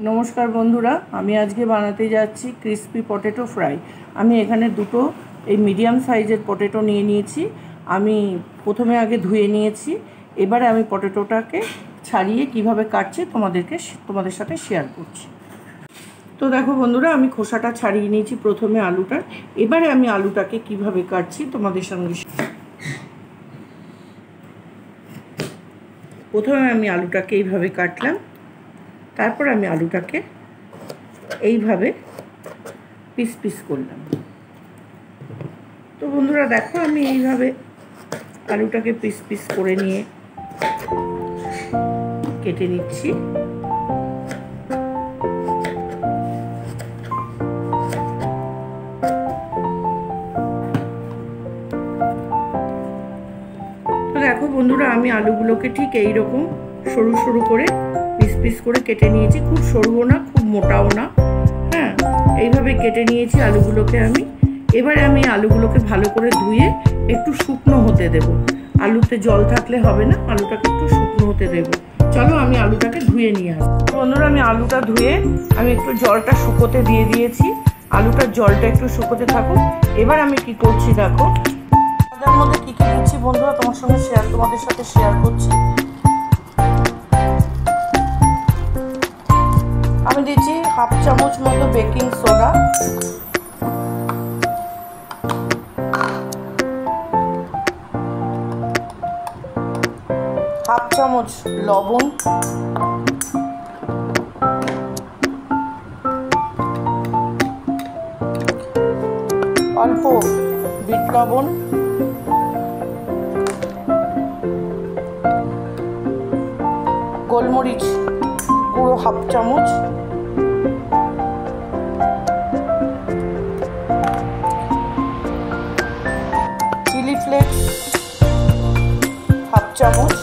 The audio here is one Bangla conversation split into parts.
नमस्कार बंधुरा आमी आज के बनाते जाচ্ছি क्रिस्पी पटेटो फ्राई। आमी एखाने दुटो এই মিডিয়াম সাইজের পটেটো নিয়ে নিয়েছি। আমি প্রথমে আগে ধুয়ে নিয়েছি, এবারে আমি পটেটোটাকে ছাড়িয়ে কিভাবে কাটছি তোমাদের সাথে শেয়ার করছি। তো দেখো বন্ধুরা, আমি খোসাটা ছাড়িয়ে নিয়েছি প্রথমে আলুটার। এবারে আমি আলুটাকে কিভাবে কাটছি তোমাদের সঙ্গে। প্রথমে আমি আলুটাকে এইভাবে কাটলাম, তারপর আমি আলুটাকে এইভাবে পিস পিস করলাম। তো বন্ধুরা দেখো, আমি এইভাবে আলুটাকে পিস পিস করে নিয়ে কেটে নিচ্ছি। তো দেখো বন্ধুরা, আমি আলুগুলোকে ঠিক এই রকম সরু সরু করে পিস পিস করে কেটে নিয়েছি। খুব সরুও না, খুব মোটাও না, হ্যাঁ, এইভাবে কেটে নিয়েছি আলুগুলোকে আমি। এবারে আমি আলুগুলোকে ভালো করে ধুয়ে একটু শুকনো হতে দেব। আলুতে জল থাকলে হবে না, আলুটাকে একটু শুকনো হতে দেব। চলো আমি আলুটাকে ধুয়ে নিয়ে আসি। বন্ধুরা, আমি আলুটা ধুয়ে আমি একটু জলটা শুকোতে দিয়ে দিয়েছি। আলুটার জলটা একটু শুকোতে থাকুক। এবার আমি কি করছি দেখো, তার মধ্যে কি কি দিচ্ছি বন্ধুরা তোমাদের সাথে শেয়ার করছি। আমি দিচ্ছি হাফ চামচ মতো বেকিং সোডা, হাফ চামচ লবণ, অল্প বিট লবণ, গোলমরিচ গুঁড়ো হাফ চামচ, চিলি ফ্লেক্স হাফ চামচ,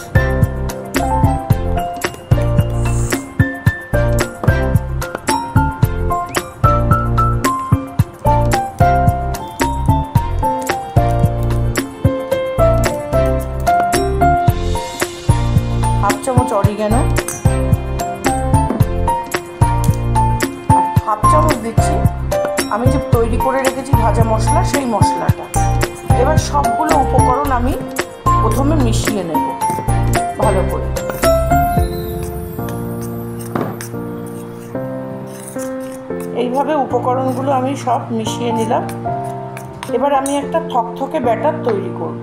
হাফ চামচ অরিগ্যানো, হাফ চামচ দিচ্ছি আমি যে তৈরি করে রেখেছি ভাজা মশলা, সেই মশলাটা। এবার সবগুলো উপকরণ আমি প্রথমে মিশিয়ে নেব ভালো করে। এইভাবে উপকরণগুলো আমি সব মিশিয়ে নিলাম। এবার আমি একটা থকথকে ব্যাটার তৈরি করব।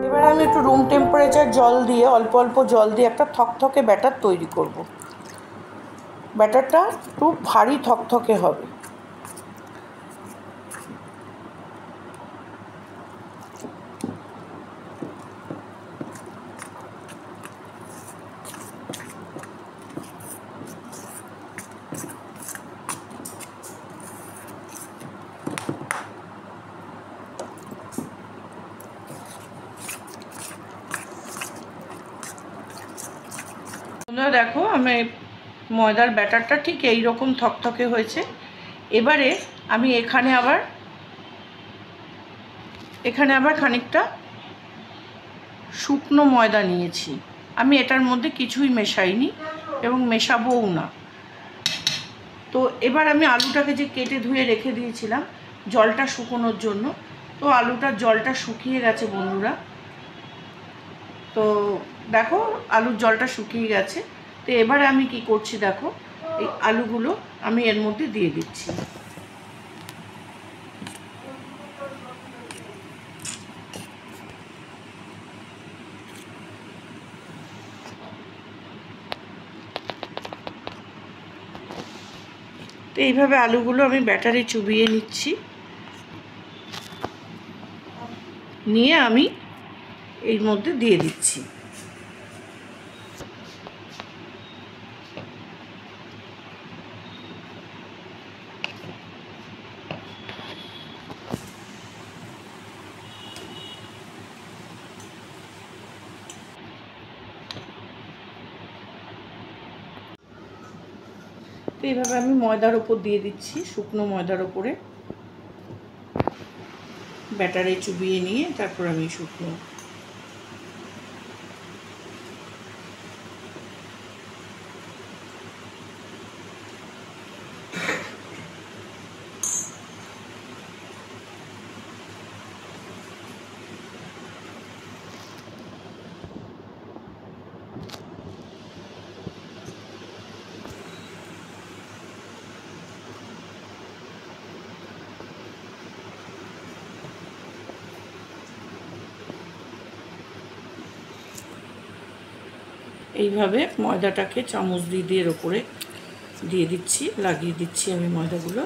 এবার আমি একটু রুম টেম্পারেচার জল দিয়ে, অল্প অল্প জল দিয়ে একটা থকথকে ব্যাটার তৈরি করব। ব্যাটারটা একটু ভারী থকথকে হবে। তোমরা দেখো, আমি ময়দার ব্যাটারটা ঠিক এই রকম থকথকে হয়েছে। এবারে আমি এখানে আবার খানিকটা শুকনো ময়দা নিয়েছি। আমি এটার মধ্যে কিছুই মেশাইনি এবং মেশাবোও না। তো এবার আমি আলুটাকে যে কেটে ধুয়ে রেখে দিয়েছিলাম জলটা শুকোনোর জন্য, তো আলুটার জলটা শুকিয়ে গেছে বন্ধুরা। তো দেখো, আলুর জলটা শুকিয়ে গেছে। তো এবারে আমি কি করছি দেখো, এই আলুগুলো আমি এর মধ্যে দিয়ে দিচ্ছি। তো এইভাবে আলুগুলো আমি ব্যাটারে চুবিয়ে নিচ্ছি। নিয়ে আমি এর মধ্যে দিয়ে দিচ্ছি। তো এইভাবে আমি ময়দার ওপর দিয়ে দিচ্ছি, শুকনো ময়দার ওপরে ব্যাটারে চুবিয়ে নিয়ে তারপর আমি শুকনো এইভাবে ময়দাটাকে চামচ দিয়ে এর ওপরে দিয়ে দিচ্ছি, লাগিয়ে দিচ্ছি আমি ময়দাগুলো।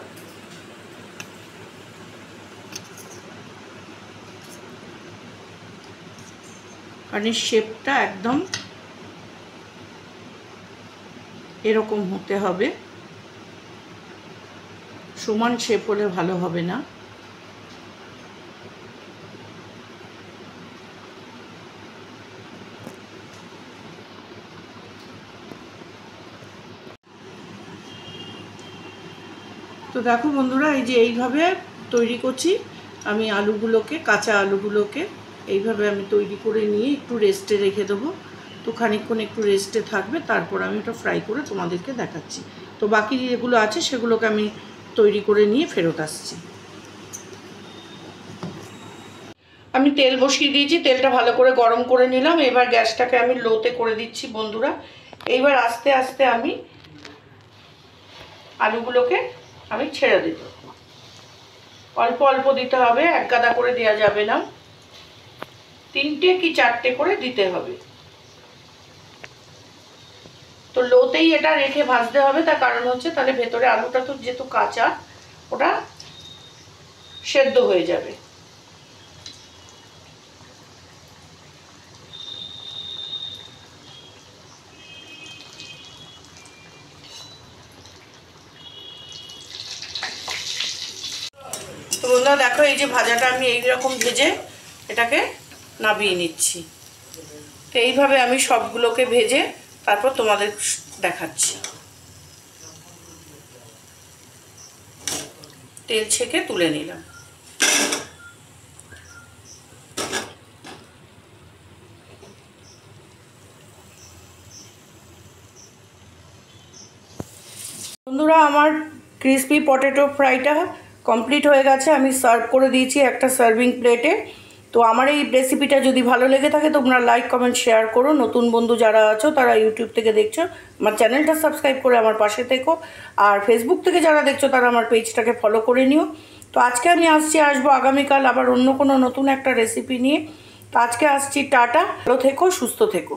কারণ শেপটা একদম এরকম হতে হবে, সমান শেপ হলে ভালো হবে না। তো দেখো বন্ধুরা, এই যে এইভাবে তৈরি করছি আমি আলুগুলোকে, কাঁচা আলুগুলোকে এইভাবে আমি তৈরি করে নিয়ে একটু রেস্টে রেখে দেবো। তো খানিকক্ষণ একটু রেস্টে থাকবে, তারপর আমি ওটা ফ্রাই করে তোমাদেরকে দেখাচ্ছি। তো বাকি যেগুলো আছে সেগুলোকে আমি তৈরি করে নিয়ে ফেরত আসছি। আমি তেল বসিয়ে দিয়েছি, তেলটা ভালো করে গরম করে নিলাম। এবার গ্যাসটাকে আমি লোতে করে দিচ্ছি বন্ধুরা। এইবার আস্তে আস্তে আমি আলুগুলোকে আমি ছেড়ে দিত, অল্প অল্প দিতে হবে, এক গাদা করে দেওয়া যাবে না, 3টে কি 4টে করে দিতে হবে। তো লোতেই এটা রেখে ভাজতে হবে, তার কারণ হচ্ছে তাহলে ভেতরে আলুটা তো যেহেতু কাঁচা, ওটা সেদ্ধ হয়ে যাবে। তো বন্ধুরা দেখো, এই যে ভাজাটা আমি এইরকম ভেজে এটাকে নামিয়ে নিচ্ছি। তো এইভাবে আমি সবগুলোকে ভেজে তারপর তোমাদের দেখাচ্ছি। তেল ছেঁকে তুলে নিলাম। বন্ধুরা, আমার ক্রিসপি পটেটো ফ্রাইটা কমপ্লিট হয়ে গেছে। আমি সার্ভ করে দিয়েছি একটা সার্ভিং প্লেটে। তো আমার এই রেসিপিটা যদি ভালো লেগে থাকে তোমরা লাইক কমেন্ট শেয়ার করো। নতুন বন্ধু যারা আছো তারা ইউটিউব থেকে দেখছো, আমার চ্যানেলটা সাবস্ক্রাইব করে আমার পাশে থেকো। আর ফেসবুক থেকে যারা দেখছো তারা আমার পেজটাকে ফলো করে নিও। তো আজকে আমি আসবো আগামীকাল আবার অন্য কোনো নতুন একটা রেসিপি নিয়ে। তো আজকে আসছি, টাটা, ভালো থেকো, সুস্থ থেকো।